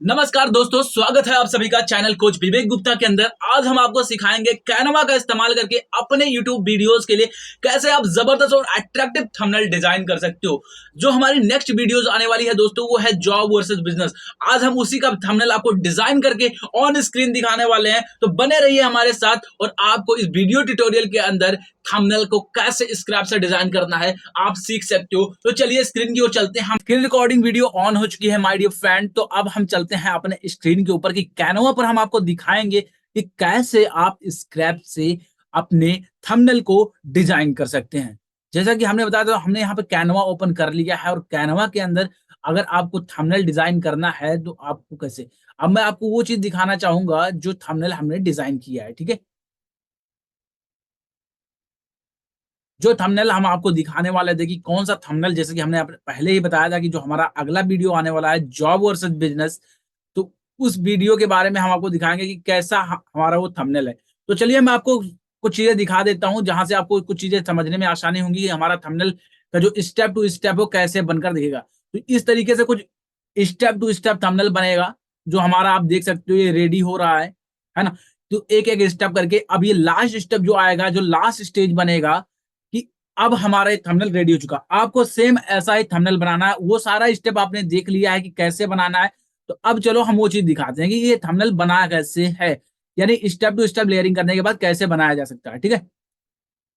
नमस्कार दोस्तों, स्वागत है आप सभी का चैनल कोच विवेक गुप्ता के अंदर। आज हम आपको सिखाएंगे कैनवा का इस्तेमाल करके अपने यूट्यूब वीडियोस के लिए कैसे आप जबरदस्त और अट्रैक्टिव थंबनेल डिजाइन कर सकते हो। जो हमारी नेक्स्ट वीडियोस आने वाली है दोस्तों, वो है जॉब वर्सेस बिजनेस। आज हम उसी का थंबनेल आपको डिजाइन करके ऑन स्क्रीन दिखाने वाले हैं, तो बने रहिए हमारे साथ और आपको इस वीडियो ट्यूटोरियल के अंदर थंबनेल को कैसे स्क्रैप से डिजाइन करना है आप सीख सकते हो। तो चलिए स्क्रीन की ओर चलते हैं। हम स्क्रीन रिकॉर्डिंग वीडियो ऑन हो चुकी है माय डियर फ्रेंड। तो अब हम चलते हैं अपने स्क्रीन के ऊपर कि कैनवा पर हम आपको दिखाएंगे कि कैसे आप स्क्रैप से अपने थंबनेल को डिजाइन कर सकते हैं। जैसा कि हमने बताया था, हमने यहाँ पे कैनवा ओपन कर लिया है और कैनवा के अंदर अगर आपको थंबनेल डिजाइन करना है तो आपको कैसे, अब मैं आपको वो चीज दिखाना चाहूंगा जो थंबनेल हमने डिजाइन किया है। ठीक है, जो थंबनेल हम आपको दिखाने वाले थे कि कौन सा थंबनेल, जैसे कि हमने पहले ही बताया था कि जो हमारा अगला वीडियो आने वाला है जॉब वर्सेस बिजनेस, तो उस वीडियो के बारे में हम आपको दिखाएंगे कि कैसा हमारा वो थंबनेल है। तो चलिए मैं आपको कुछ चीजें दिखा देता हूं जहां से आपको कुछ चीजें समझने में आसानी होंगी कि हमारा थंबनेल का जो स्टेप टू स्टेप वो कैसे बनकर दिखेगा। तो इस तरीके से कुछ स्टेप टू स्टेप थंबनेल बनेगा, जो हमारा आप देख सकते हो ये रेडी हो रहा है ना। तो एक एक स्टेप करके अब ये लास्ट स्टेप जो आएगा, जो लास्ट स्टेज बनेगा कि अब हमारा ये थंबनेल रेडी हो चुका। आपको सेम ऐसा ही थंबनेल बनाना है। वो सारा स्टेप आपने देख लिया है कि कैसे बनाना है। तो अब चलो हम वो चीज दिखाते हैं कि ये थंबनेल बना कैसे है, यानी स्टेप टू स्टेप लेयरिंग करने के बाद कैसे बनाया जा सकता है। ठीक है,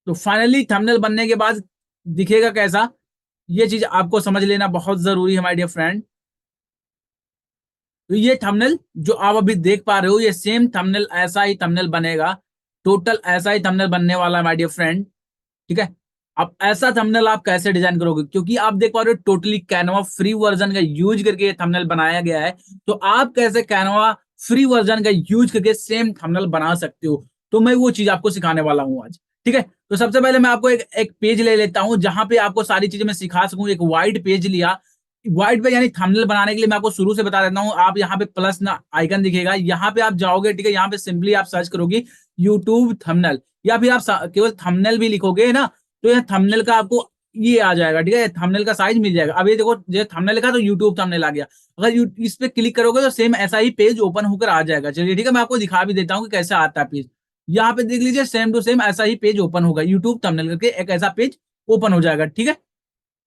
तो फाइनली थंबनेल बनने के बाद दिखेगा कैसा, ये चीज आपको समझ लेना बहुत जरूरी है माय डियर फ्रेंड। तो ये थंबनेल जो आप अभी देख पा रहे हो, ये सेम थंबनेल ऐसा ही थंबनेल बनेगा। टोटल ऐसा ही थंबनेल बनने वाला है माय डियर फ्रेंड। ठीक है, अब ऐसा थंबनेल आप कैसे डिजाइन करोगे, क्योंकि आप देख पा रहे हो टोटली कैनवा फ्री वर्जन का यूज करके ये थंबनेल बनाया गया है। तो आप कैसे कैनवा फ्री वर्जन का यूज करके सेम थंबनेल बना सकते हो, तो मैं वो चीज आपको सिखाने वाला हूँ आज। ठीक है, तो सबसे पहले मैं आपको एक एक पेज ले लेता हूँ जहां पे आपको सारी चीजें मैं सिखा सकूं। एक वाइट पेज लिया, व्हाइट पे यानी थंबनेल बनाने के लिए मैं आपको शुरू से बता देता हूँ। आप यहाँ पे प्लस ना आइकन दिखेगा, यहाँ पे आप जाओगे। ठीक है, यहाँ पे सिंपली आप सर्च करोगे यूट्यूब थंबनेल, या फिर आप केवल थंबनेल भी लिखोगे ना, तो ये थंबनेल का आपको ये आ जाएगा। ठीक है, थंबनेल का साइज मिल जाएगा। अब ये देखो, जो थंबनेल लिखा तो यूट्यूब थंबनेल आ गया। अगर इस पे क्लिक करोगे तो सेम ऐसा ही पेज ओपन होकर आ जाएगा। चलिए ठीक है, मैं आपको दिखा भी देता हूँ कि कैसे आता है पेज। यहाँ पे देख लीजिए, सेम टू सेम ऐसा ही पेज ओपन होगा, यूट्यूब थंबनेल करके एक ऐसा पेज ओपन हो जाएगा। ठीक है,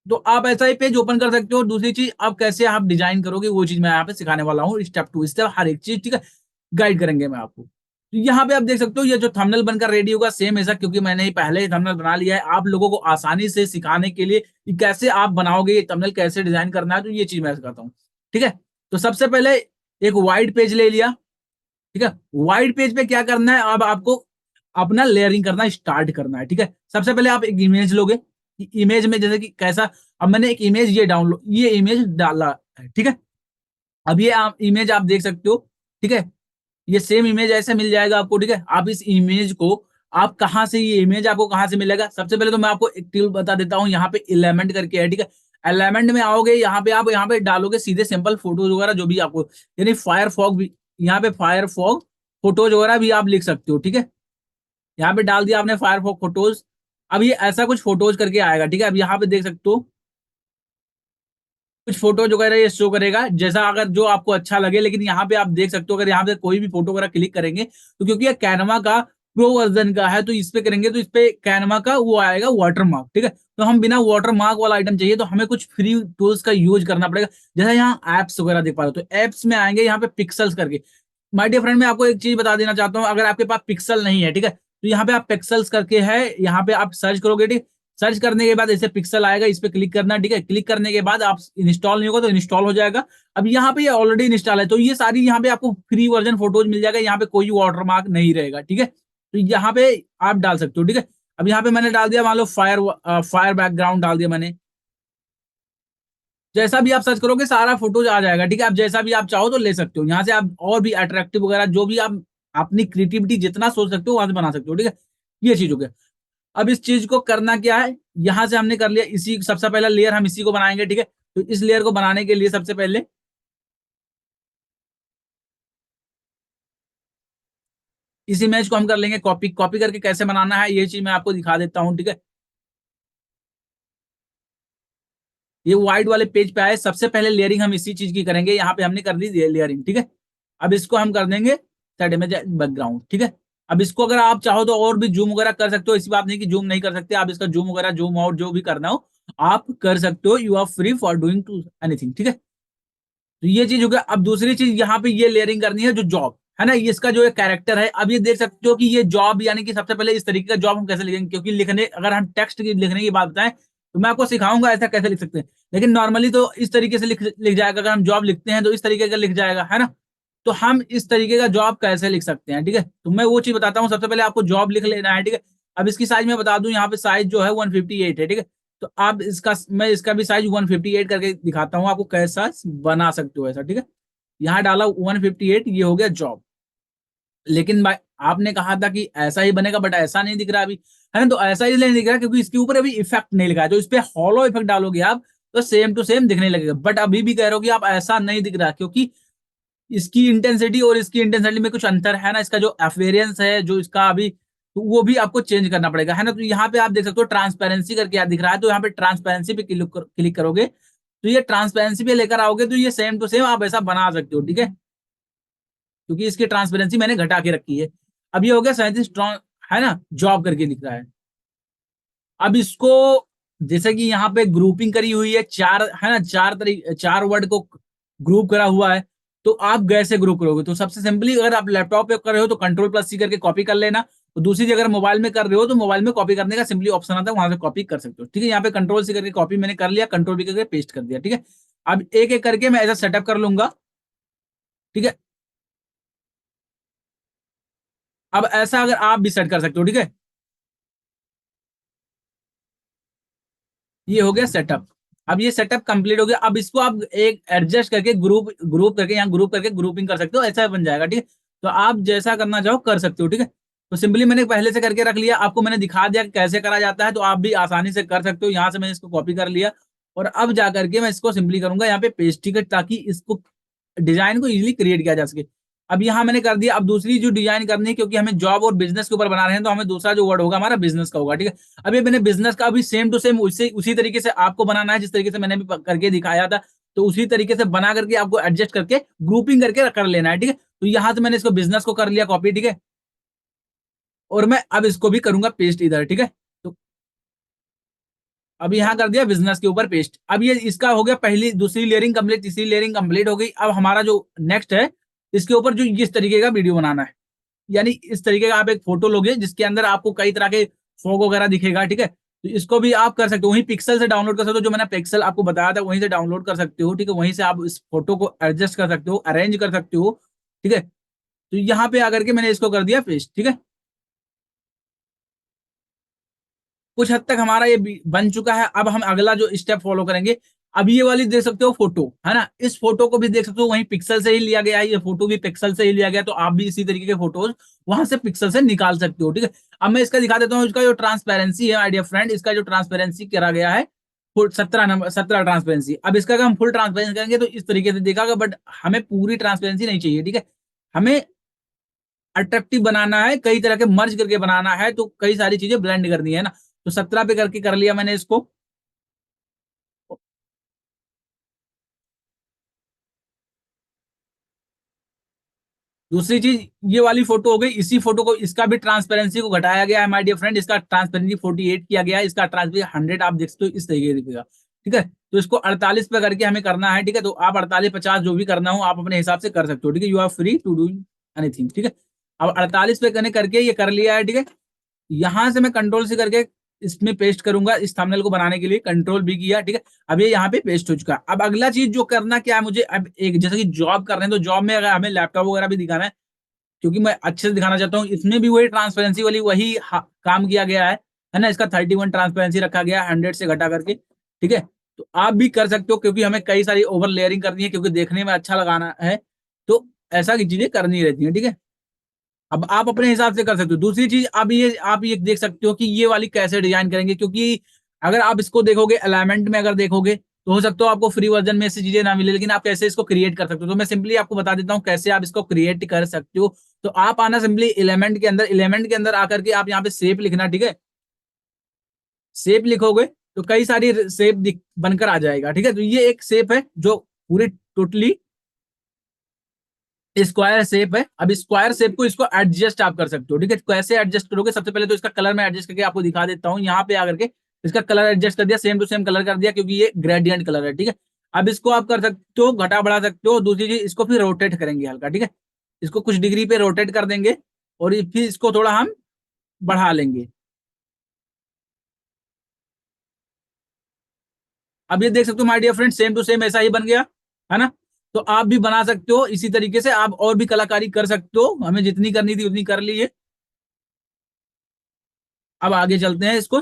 तो आप ऐसा ही पेज ओपन कर सकते हो। दूसरी चीज, आप कैसे आप डिजाइन करोगे वो चीज मैं यहाँ पे सिखाने वाला हूँ, स्टेप टू स्टेप हर एक चीज। ठीक है, गाइड करेंगे मैं आपको। तो यहाँ पे आप देख सकते हो ये जो थंबनेल बनकर रेडी होगा सेम ऐसा, क्योंकि मैंने ही पहले ही थंबनेल बना लिया है आप लोगों को आसानी से सिखाने के लिए कि कैसे आप बनाओगे ये थंबनेल, कैसे डिजाइन करना है। तो ये चीज मैं सिखाता हूँ। ठीक है, तो सबसे पहले एक वाइट पेज ले लिया। ठीक है, व्हाइट पेज पे क्या करना है, अब आपको अपना लेयरिंग करना स्टार्ट करना है। ठीक है, सबसे पहले आप एक इमेज लोगे। इमेज में जैसे कि कैसा, अब मैंने एक इमेज ये इमेज डाला है। ठीक है, अब ये आप इमेज आप देख सकते हो। ठीक है, ये सेम इमेज ऐसे मिल जाएगा आपको। ठीक है, आप इस इमेज को आप कहाँ से, ये इमेज आपको कहाँ से मिलेगा, सबसे पहले तो मैं आपको एक टिप बता देता हूँ। यहाँ पे एलिमेंट करके है। ठीक है, एलिमेंट में आओगे, यहाँ पे आप यहाँ पे डालोगे सीधे सिंपल फोटोज वगैरह जो भी आपको, यानी फायर फॉग भी, यहाँ पे फायर फॉग फोटोज वगैरह भी आप लिख सकते हो। ठीक है, यहाँ पे डाल दिया आपने फायर फॉग फोटोज। अब ये ऐसा कुछ फोटोज करके आएगा। ठीक है, अब यहाँ पे देख सकते हो कुछ फोटोज वगैरह ये शो करेगा, जैसा अगर जो आपको अच्छा लगे। लेकिन यहाँ पे आप देख सकते हो, अगर यहाँ पे कोई भी फोटो वगैरह क्लिक करेंगे तो क्योंकि ये कैनवा का प्रो वर्जन का है, तो इस पे करेंगे तो इस पे कैनवा का वो आएगा वाटर मार्क। ठीक है, तो हम बिना वाटर मार्क वाला आइटम चाहिए तो हमें कुछ फ्री टूल्स का यूज करना पड़ेगा। जैसा यहाँ एप्स वगैरह देख पा रहे हो, तो एप्स में आएंगे यहाँ पे पिक्सल्स करके। माय डियर फ्रेंड, मैं आपको एक चीज बता देना चाहता हूँ, अगर आपके पास पिक्सल नहीं है, ठीक है, तो यहाँ पे आप पिक्सल्स करके है, यहाँ पे आप सर्च करोगे। ठीक, सर्च करने के बाद ऐसे पिक्सल आएगा, इस पे क्लिक करना। ठीक है, क्लिक करने के बाद आप इंस्टॉल नहीं होगा तो इंस्टॉल हो जाएगा। अब यहाँ पे ये ऑलरेडी इंस्टॉल है, तो ये सारी यहाँ पे आपको फ्री वर्जन फोटोज मिल जाएगा। यहाँ पे कोई वाटरमार्क नहीं रहेगा। ठीक है, तो यहाँ पे आप डाल सकते हो। ठीक है, अब यहाँ पे मैंने डाल दिया, मान लो फायर फायर बैकग्राउंड डाल दिया मैंने। जैसा भी आप सर्च करोगे सारा फोटोज आ जाएगा। ठीक है, आप जैसा भी आप चाहो तो ले सकते हो, यहाँ से आप और भी अट्रैक्टिव वगैरह जो भी आप अपनी क्रिएटिविटी जितना सोच सकते हो वहां से बना सकते हो। ठीक है, ये चीज हो गया। अब इस चीज को करना क्या है, यहां से हमने कर लिया, इसी सबसे पहला लेयर हम इसी को बनाएंगे। ठीक है, तो इस लेयर को बनाने के लिए सबसे पहले इस इमेज को हम कर लेंगे कॉपी। कॉपी करके कैसे बनाना है ये चीज मैं आपको दिखा देता हूँ। ठीक है, ये व्हाइट वाले पेज पे आए, सबसे पहले लेयरिंग हम इसी चीज की करेंगे। यहाँ पे हमने कर दी लेयरिंग, ठीक है। अब इसको हम कर देंगे सेट इमेज बैकग्राउंड, ठीक है। अब इसको अगर आप चाहो तो और भी जूम वगैरह कर सकते हो, इसी बात नहीं कि जूम नहीं कर सकते आप, इसका जूम वगैरह जूम आउट जो भी करना हो आप कर सकते हो। You are free for doing to anything, ठीक है। तो ये चीज हो गया। अब दूसरी चीज यहाँ पे ये लेयरिंग करनी है जो जॉब है ना, इसका जो एक कैरेक्टर है। अब ये देख सकते हो कि ये जॉब यानी कि सबसे पहले इस तरीके का जॉब हम कैसे लिखेंगे, क्योंकि लिखने अगर हम टेक्स्ट की लिखने की बात बताएं तो मैं आपको सिखाऊंगा ऐसा कैसे लिख सकते हैं, लेकिन नॉर्मली तो इस तरीके से लिख जाएगा। अगर हम जॉब लिखते हैं तो इस तरीके का लिख जाएगा, है ना। तो हम इस तरीके का जॉब कैसे लिख सकते हैं, ठीक है। तो मैं वो चीज बताता हूँ। सबसे पहले आपको जॉब लिख लेना है, ठीक है। अब इसकी साइज मैं बता दूं, यहाँ पे साइज जो है 158 है, ठीक है। तो आप इसका मैं इसका भी साइज 158 करके दिखाता हूँ आपको कैसा बना सकते हो ऐसा, ठीक है। यहाँ डाला 158, ये हो गया जॉब। लेकिन भाई आपने कहा था कि ऐसा ही बनेगा, बट ऐसा नहीं दिख रहा अभी, है ना। तो ऐसा इसलिए नहीं दिख रहा क्योंकि इसके ऊपर अभी इफेक्ट नहीं लिखा है। तो इस पे हॉलो इफेक्ट डालोगे आप तो सेम टू सेम दिखने लगेगा, बट अभी भी कह रहे हो कि आप ऐसा नहीं दिख रहा क्योंकि इसकी इंटेंसिटी और इसकी इंटेंसिटी में कुछ अंतर है ना। इसका जो एफवेरियंस है जो इसका अभी, तो वो भी आपको चेंज करना पड़ेगा, है ना। तो यहाँ पे आप देख सकते हो ट्रांसपेरेंसी करके याद दिख रहा है, तो यहाँ पे ट्रांसपेरेंसी पे क्लिक करोगे तो ये ट्रांसपेरेंसी पे लेकर आओगे तो ये सेम टू सेम आप ऐसा बना सकते हो, ठीक है। क्योंकि इसकी ट्रांसपेरेंसी मैंने घटा के रखी है। अब ये हो गया 37 है ना, जॉब करके लिख रहा है। अब इसको जैसे कि यहाँ पे ग्रुपिंग करी हुई है, चार है ना, चार वर्ड को ग्रुप करा हुआ है। तो आप कैसे ग्रुप करोगे, तो सबसे सिंपली अगर आप लैपटॉप पे कर रहे हो तो कंट्रोल+C करके कॉपी कर लेना। तो दूसरी जगह अगर मोबाइल में कर रहे हो तो मोबाइल में कॉपी करने का सिंपली ऑप्शन आता है, वहां से कॉपी कर सकते हो, ठीक है। यहाँ पे कंट्रोल+C करके कॉपी मैंने कर लिया, कंट्रोल+V करके पेस्ट कर दिया, ठीक है। अब एक एक करके मैं ऐसा सेटअप कर लूंगा, ठीक है। अब ऐसा अगर आप भी सेट कर सकते हो, ठीक है। ये हो गया सेटअप। अब ये सेटअप कंप्लीट हो गया। अब इसको आप एक एडजस्ट करके ग्रुप ग्रुप करके यहाँ ग्रुप करके ग्रुपिंग कर सकते हो, ऐसा बन जाएगा, ठीक है। तो आप जैसा करना चाहो कर सकते हो, ठीक है। तो सिंपली मैंने पहले से करके रख लिया, आपको मैंने दिखा दिया कि कैसे करा जाता है, तो आप भी आसानी से कर सकते हो। यहाँ से मैंने इसको कॉपी कर लिया और अब जा करके मैं इसको सिंपली करूंगा यहाँ पे पेस्ट, ठीक है, ताकि इसको डिजाइन को इजीली क्रिएट किया जा सके। अब यहाँ मैंने कर दिया। अब दूसरी जो डिजाइन करनी है, क्योंकि हमें जॉब और बिजनेस के ऊपर बना रहे हैं, तो हमें दूसरा जो वर्ड होगा हमारा बिजनेस का होगा, ठीक है। अभी मैंने बिजनेस का अभी सेम टू सेम उसी तरीके से आपको बनाना है जिस तरीके से मैंने भी करके दिखाया था। तो उसी तरीके से बना करके आपको एडजस्ट करके ग्रुपिंग करके कर लेना है, ठीक है। तो यहाँ से मैंने इसको बिजनेस को कर लिया कॉपी, ठीक है। और मैं अब इसको भी करूंगा पेस्ट इधर, ठीक है। तो अब यहाँ कर दिया बिजनेस के ऊपर पेस्ट। अब ये इसका हो गया पहली दूसरी लेयरिंग कंप्लीट, तीसरी लेयरिंग कंप्लीट हो गई। अब हमारा जो नेक्स्ट है, इसके ऊपर जो इस तरीके का वीडियो बनाना है, यानी इस तरीके का आप एक फोटो लोगे जिसके अंदर आपको कई तरह के फॉग वगैरह दिखेगा, ठीक है। तो इसको भी आप कर सकते हो, वहीं पिक्सल से डाउनलोड कर सकते हो, जो मैंने पिक्सल आपको बताया था वहीं से डाउनलोड कर सकते हो, ठीक है। वहीं से आप इस फोटो को एडजस्ट कर सकते हो, अरेंज कर सकते हो, ठीक है। तो यहाँ पे आकर के मैंने इसको कर दिया पेस्ट, ठीक है। कुछ हद तक हमारा ये बन चुका है। अब हम अगला जो स्टेप फॉलो करेंगे, अब ये वाली देख सकते हो फोटो, है ना। इस फोटो को भी देख सकते हो वहीं पिक्सल से ही लिया गया है, ये फोटो भी पिक्सल से ही लिया गया, तो आप भी इसी तरीके के फोटोज वहां से पिक्सल से निकाल सकते हो, ठीक है। अब मैं इसका दिखा देता हूँ, इसका जो ट्रांसपेरेंसी है आइडिया फ्रेंड, इसका जो ट्रांसपेरेंसी करा गया है 17 ट्रांसपेरेंसी। अब इसका अगर हम फुल ट्रांसपेरेंसी करेंगे तो इस तरीके से दिखागा, बट हमें पूरी ट्रांसपेरेंसी नहीं चाहिए, ठीक है। हमें अट्रैक्टिव बनाना है, कई तरह के मर्ज करके बनाना है, तो कई सारी चीजें ब्लेंड करनी है ना। तो 17 पे करके कर लिया मैंने इसको। दूसरी चीज ये वाली फोटो हो गई, इसी फोटो को इसका भी ट्रांसपेरेंसी को घटाया गया है माय डियर फ्रेंड। इसका ट्रांसपेरेंसी 48 किया गया है, इसका ट्रांसपेरेंसी 100 आप देख सकते हो, इस तरीके से दिखेगा, ठीक है। तो इसको 48 पे करके हमें करना है, ठीक है। तो आप 48 50 जो भी करना हो आप अपने हिसाब से कर सकते हो, ठीक है। You are free to do anything, ठीक है। अब 48 पे करके ये कर लिया है, ठीक है। यहां से मैं कंट्रोल से करके इसमें पेस्ट करूंगा, इस थंबनेल को बनाने के लिए कंट्रोल भी किया, ठीक है। अब ये यहाँ पे पेस्ट हो चुका है। अब अगला चीज जो करना क्या है मुझे, अब एक जैसे कि जॉब कर रहे हैं तो जॉब में अगर हमें लैपटॉप वगैरह भी दिखाना है, क्योंकि मैं अच्छे से दिखाना चाहता हूँ, इसमें भी वही ट्रांसपेरेंसी वाली वही काम किया गया है ना। इसका 31 ट्रांसपेरेंसी रखा गया है 100 से घटा करके, ठीक है। तो आप भी कर सकते हो, क्योंकि हमें कई सारी ओवर लेयरिंग करनी है, क्योंकि देखने में अच्छा लगाना है, तो ऐसा की चीजें करनी रहती है, ठीक है। अब आप अपने हिसाब से कर सकते हो। दूसरी चीज अब ये आप ये देख सकते हो कि ये वाली कैसे डिजाइन करेंगे, क्योंकि अगर आप इसको देखोगे अलाइनमेंट में अगर देखोगे तो हो सकता है आपको फ्री वर्जन में ऐसी चीजें ना मिले, लेकिन आप कैसे इसको क्रिएट कर सकते हो, तो मैं सिंपली आपको बता देता हूँ कैसे आप इसको क्रिएट कर सकते हो। तो आप आना सिंपली एलिमेंट के अंदर आकर के आप यहाँ पे शेप लिखना, ठीक है। शेप लिखोगे तो कई सारी शेप बनकर आ जाएगा। ठीक है, तो ये एक शेप है जो पूरी टोटली स्क्वायर शेप है। अब स्क्वायर शेप को इसको एडजस्ट आप कर सकते हो। ठीक है, कैसे एडजस्ट करोगे? सबसे पहले तो इसका कलर मैं एडजस्ट करके आपको दिखा देता हूँ। यहाँ पे आकर के इसका कलर एडजस्ट कर दिया, सेम टू सेम कलर कर दिया, क्योंकि ये ग्रेडियंट कलर है। ठीक है, अब इसको आप कर सकते हो, घटा बढ़ा सकते हो। दूसरी चीज, इसको फिर रोटेट करेंगे हल्का। ठीक है, इसको कुछ डिग्री पे रोटेट कर देंगे और फिर इसको थोड़ा हम बढ़ा लेंगे। अब ये देख सकते हो my dear friend, same to same ऐसा ही बन गया है ना। तो आप भी बना सकते हो इसी तरीके से, आप और भी कलाकारी कर सकते हो। हमें जितनी करनी थी उतनी कर ली है। अब आगे चलते हैं, इसको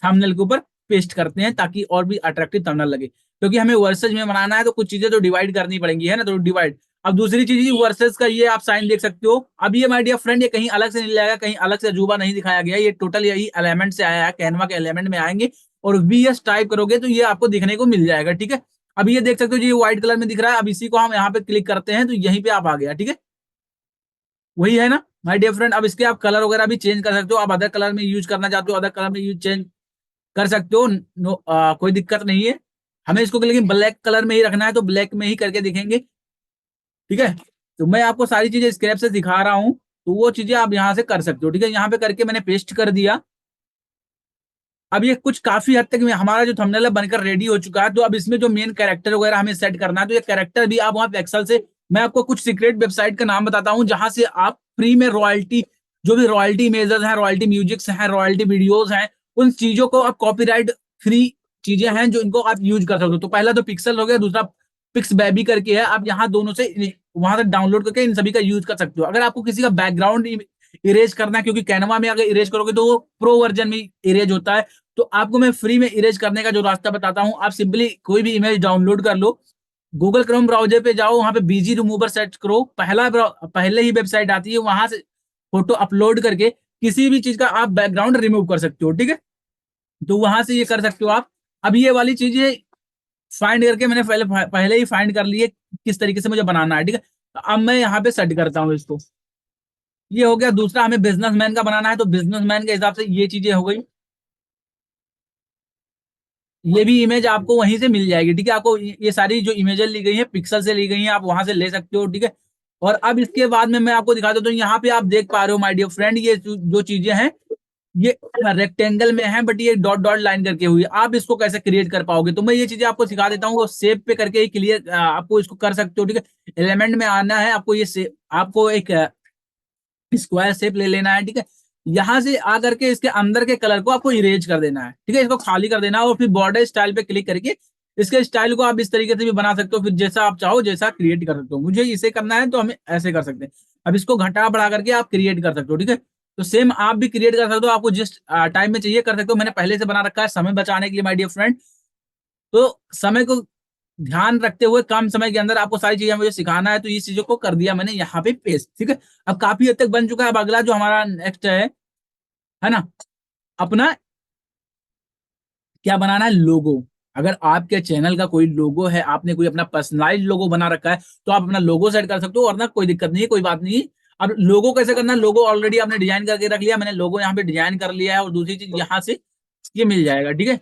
थंबनेल के ऊपर पेस्ट करते हैं ताकि और भी अट्रैक्टिव थंबनेल लगे, क्योंकि हमें वर्सेज में बनाना है तो कुछ चीजें तो डिवाइड करनी पड़ेंगी, है ना। तो डिवाइड, अब दूसरी चीज वर्सेज का ये आप साइन देख सकते हो। अब ये माय डियर फ्रेंड, ये कहीं अलग से नहीं लाएगा, कहीं अलग से अजूबा नहीं दिखाया गया, ये टोटल यही एलिमेंट से आया है, कैनवा के एलिमेंट में आएंगे और VS टाइप करोगे तो ये आपको दिखने को मिल जाएगा। ठीक है, अब ये देख सकते हो, ये व्हाइट कलर में दिख रहा है। अब इसी को हम यहाँ पे क्लिक करते हैं तो यहीं पे आप आ गया। ठीक है, वही है ना माय डियर फ्रेंड। अब इसके आप कलर वगैरह भी चेंज कर सकते हो। आप अदर कलर में यूज करना चाहते हो, अदर कलर में यूज चेंज कर सकते हो। कोई दिक्कत नहीं है। हमें इसको लेकिन ब्लैक कलर में ही रखना है, तो ब्लैक में ही करके दिखेंगे। ठीक है, तो मैं आपको सारी चीजें स्क्रैप से दिखा रहा हूँ, तो वो चीजें आप यहाँ से कर सकते हो। ठीक है, यहाँ पे करके मैंने पेस्ट कर दिया। अब ये कुछ काफी हद तक हमारा जो थंबनेल है बनकर रेडी हो चुका है। तो अब इसमें जो मेन कैरेक्टर वगैरह हमें सेट करना है, तो ये कैरेक्टर भी आप वहाँ पे एक्सेल से, मैं आपको कुछ सीक्रेट वेबसाइट का नाम बताता हूँ जहां से आप फ्री में रॉयल्टी, जो भी रॉयल्टी इमेजेस हैं, रॉयल्टी म्यूजिक्स हैं, रॉयल्टी वीडियोज हैं, उन चीजों को आप कॉपीराइट फ्री चीजें हैं जो इनको आप यूज कर सकते हो। तो पहला तो पिक्सल हो गया, दूसरा पिक्स बेबी करके है। आप यहाँ दोनों से वहां से डाउनलोड करके इन सभी का यूज कर सकते हो। अगर आपको किसी का बैकग्राउंड इरेज करना है, क्योंकि कैनवा में अगर इरेज करोगे तो वो प्रो वर्जन में इरेज होता है, तो आपको मैं फ्री में इरेज करने का जो रास्ता बताता हूँ। आप सिंपली कोई भी इमेज डाउनलोड कर लो, गूगल क्रोम ब्राउजर पे जाओ, वहां पे बीजी रिमूवर सर्च करो, पहले ही वेबसाइट आती है, वहां से फोटो अपलोड करके किसी भी चीज का आप बैकग्राउंड रिमूव कर सकते हो। ठीक है, तो वहां से ये कर सकते हो आप। अब ये वाली चीजें फाइंड करके मैंने पहले पहले ही फाइंड कर ली है किस तरीके से मुझे बनाना है। ठीक है, तो अब मैं यहाँ पे सेट करता हूँ इसको। ये हो गया। दूसरा, हमें बिजनेसमैन का बनाना है, तो बिजनेसमैन के हिसाब से ये चीजें हो गई। ये भी इमेज आपको वहीं से मिल जाएगी। ठीक है, आपको ये सारी जो इमेजेस ली गई है पिक्सल से ली गई हैं, आप वहां से ले सकते हो। ठीक है, और अब इसके बाद में मैं आपको दिखा देता हूँ। यहाँ पे आप देख पा रहे हो माय डियर फ्रेंड, ये जो चीजें हैं ये रेक्टेंगल में है, बट ये डॉट डॉट लाइन करके हुई है। आप इसको कैसे क्रिएट कर पाओगे? तो मैं ये चीजें आपको सिखा देता हूँ। वो सेव पे करके ही क्लियर आपको इसको कर सकते हो। ठीक है, एलिमेंट में आना है आपको, ये आपको एक स्क्वायर शेप ले लेना है। ठीक है, यहां से आकर के इसके अंदर के कलर को आपको इरेज कर देना है। ठीक है, इसको खाली कर देना है और फिर बॉर्डर स्टाइल पे क्लिक करके इसके स्टाइल को आप इस तरीके से भी बना सकते हो, फिर जैसा आप चाहो जैसा क्रिएट कर सकते हो। मुझे इसे करना है तो हमें ऐसे कर सकते हैं। अब इसको घटा बढ़ा करके आप क्रिएट कर सकते हो। ठीक है, तो सेम आप भी क्रिएट कर सकते हो, आपको जिस टाइम में चाहिए कर सकते हो। मैंने पहले से बना रखा है समय बचाने के लिए माय डियर फ्रेंड। तो समय को ध्यान रखते हुए कम समय के अंदर आपको सारी चीजें मुझे सिखाना है, तो इस चीजों को कर दिया मैंने यहाँ पे पेस्ट। ठीक है, अब काफी हद तक बन चुका है। अब अगला जो हमारा नेक्स्ट है ना, अपना क्या बनाना है? लोगो। अगर आपके चैनल का कोई लोगो है, आपने कोई अपना पर्सनलाइज लोगो बना रखा है, तो आप अपना लोगो सेट कर सकते हो, और ना कोई दिक्कत नहीं है, कोई बात नहीं। अब लोगो कैसे करना है? लोगो ऑलरेडी आपने डिजाइन करके रख लिया, मैंने लोगो यहाँ पे डिजाइन कर लिया है, और दूसरी चीज यहाँ से ये मिल जाएगा। ठीक है,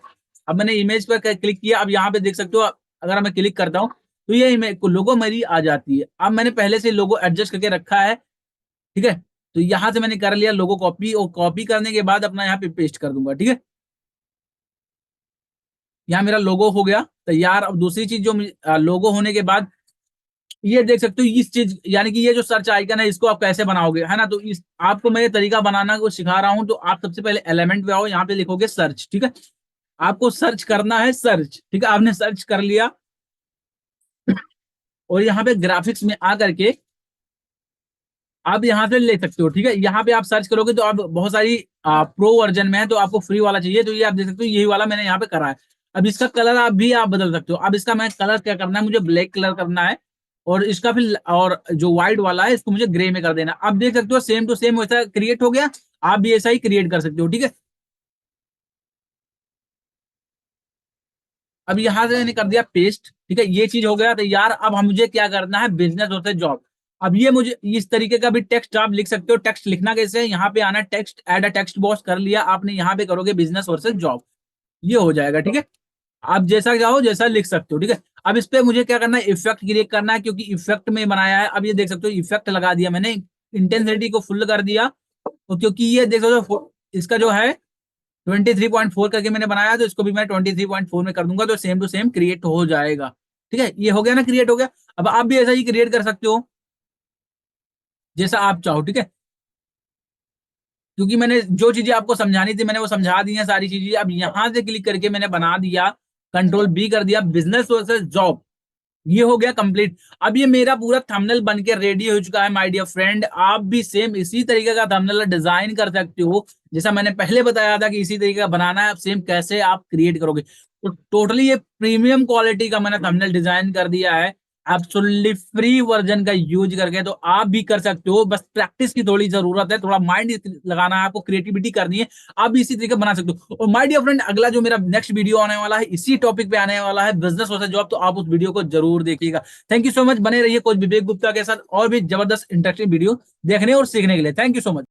अब मैंने इमेज पर क्लिक किया। अब यहाँ पे देख सकते हो, अगर मैं क्लिक करता हूँ तो ये इमेज लोगो मेरी आ जाती है। अब मैंने पहले से लोगो एडजस्ट करके रखा है। ठीक है, तो यहाँ से मैंने कर लिया लोगो कॉपी, और कॉपी करने के बाद अपना यहाँ पे पेस्ट कर दूंगा। ठीक है, यहाँ मेरा लोगो हो गया तैयार। अब दूसरी चीज जो लोगो होने के बाद ये देख सकते हो, इस चीज यानी कि ये जो सर्च आइकन है, इसको आप कैसे बनाओगे, है ना। तो इस आपको मैं ये तरीका बनाना को सिखा रहा हूँ। तो आप सबसे पहले एलिमेंट पे आओ, यहाँ पे लिखोगे सर्च। ठीक है, आपको सर्च करना है, सर्च। ठीक है, आपने सर्च कर लिया और यहाँ पे ग्राफिक्स में आ करके आप यहाँ से ले सकते हो। ठीक है, यहाँ पे आप सर्च करोगे तो आप बहुत सारी प्रो वर्जन में है, तो आपको फ्री वाला चाहिए, तो ये आप देख सकते हो, यही वाला मैंने यहाँ पे करा है। अब इसका कलर आप बदल सकते हो। अब इसका मैं कलर क्या करना है, मुझे ब्लैक कलर करना है, और इसका फिर और जो व्हाइट वाला है इसको मुझे ग्रे में कर देना। अब देख सकते हो सेम टू सेम वैसा क्रिएट हो गया। आप भी ऐसा ही क्रिएट कर सकते हो। ठीक है, अब यहाँ से मैंने कर दिया पेस्ट। ठीक है, ये चीज हो गया तैयार। अब हम मुझे क्या करना है? Business versus job. अब ये मुझे इस तरीके का भी टेक्स्ट आप लिख सकते हो। टेक्स्ट लिखना कैसे है? यहाँ पे आना, text add a text box कर लिया आपने, यहाँ पे करोगे बिजनेस वर्सेस जॉब। ये हो जाएगा, ठीक है। आप जैसा चाहो जैसा लिख सकते हो, ठीक है। अब इस पे मुझे क्या करना है, इफेक्ट क्रिएट करना है, क्योंकि इफेक्ट में बनाया है। अब ये देख सकते हो इफेक्ट लगा दिया मैंने, इंटेंसिटी को फुल कर दिया, तो क्योंकि ये देख सकते हो इसका जो है 23.4 करके मैंने बनाया, तो इसको भी मैं 23.4 में कर दूंगा, तो सेम टू सेम क्रिएट हो जाएगा, ठीक है। ये हो गया ना, क्रिएट हो गया। अब आप भी ऐसा ही क्रिएट कर सकते हो जैसा आप चाहो, ठीक है। क्योंकि मैंने जो चीजें आपको समझानी थी मैंने वो समझा दी है सारी चीजें। अब यहां से क्लिक करके मैंने बना दिया, कंट्रोल बी कर दिया, बिजनेस वर्सेस जॉब, ये हो गया कंप्लीट। अब ये मेरा पूरा थंबनेल बन के रेडी हो चुका है माय डियर फ्रेंड। आप भी सेम इसी तरीके का थंबनेल डिजाइन कर सकते हो, जैसा मैंने पहले बताया था कि इसी तरीके का बनाना है। अब सेम कैसे आप क्रिएट करोगे, तो टोटली ये प्रीमियम क्वालिटी का मैंने थंबनेल डिजाइन कर दिया है, एब्सोल्युटली फ्री वर्जन का यूज करके। तो आप भी कर सकते हो, बस प्रैक्टिस की थोड़ी जरूरत है, थोड़ा माइंड लगाना है आपको, क्रिएटिविटी करनी है। आप भी इसी तरीके बना सकते हो। और माय डियर फ्रेंड, अगला जो मेरा नेक्स्ट वीडियो आने वाला है इसी टॉपिक पे आने वाला है, बिजनेस वर्सेस जॉब, तो आप उस वीडियो को जरूर देखिएगा। थैंक यू सो मच, बने रहिए कोच विवेक गुप्ता के साथ और भी जबरदस्त इंटरेस्टिंग वीडियो देखने और सीखने के लिए। Thank you so much.